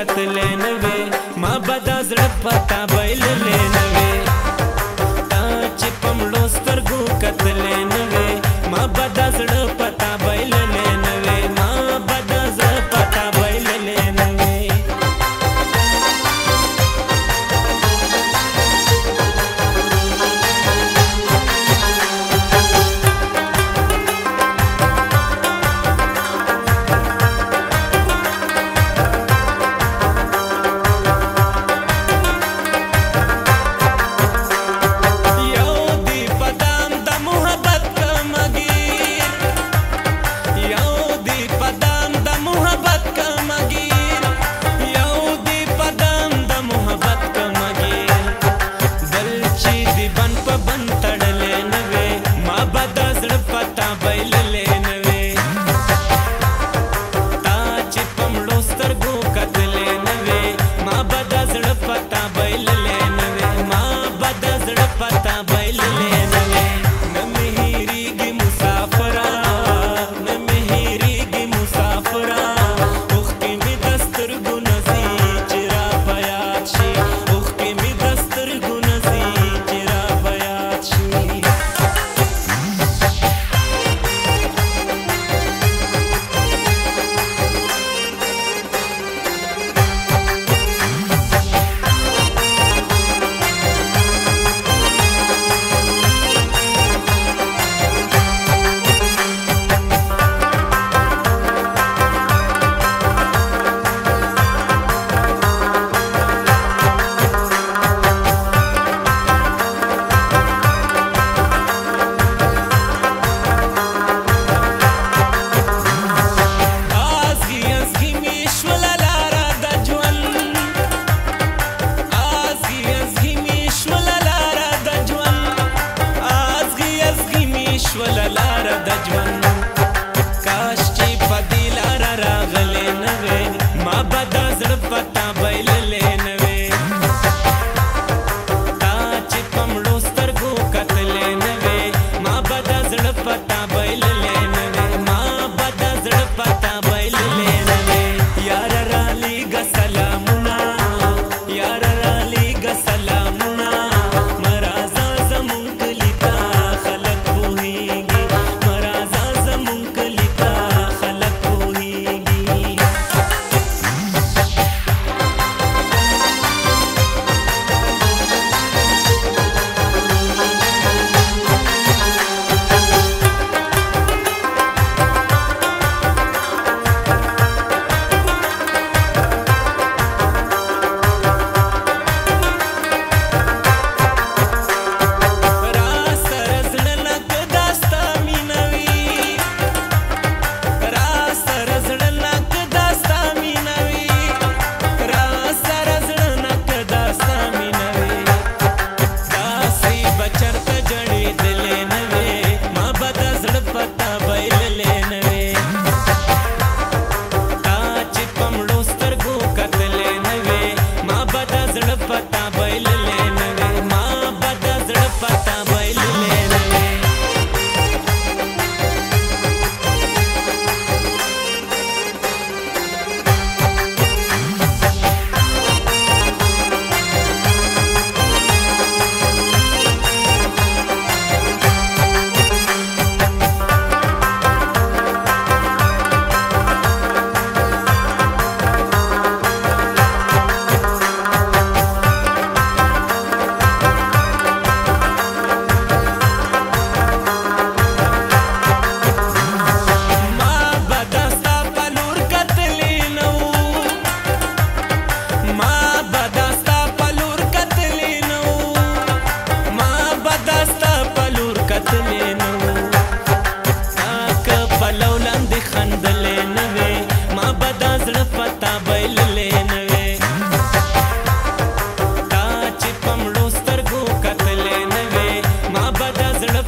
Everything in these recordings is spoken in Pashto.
کتلې نه وې ما به دا زړه پتا بایللې نه وې تا چې په مړو سترګو کتلې نه وې ما به دا زړه پتا بایللې نه وې ما به دا زړه پتا بایللې نه وې काश چې په دې لاره راغلې نه وې ما به دا زړه پتا بایللې نه وې تا چې په مړو سترګو کتلې نه وې ما به دا زړه پتا بایللې نه وې ما به دا زړه پتا بایللې نه وې یار رالیږه سلامونه یار رالیږه سلامونه مرازه زمونږ کلي ته خلک پوهېږي مرازه زمونږ کلي ته خلک پوهېږي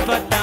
पता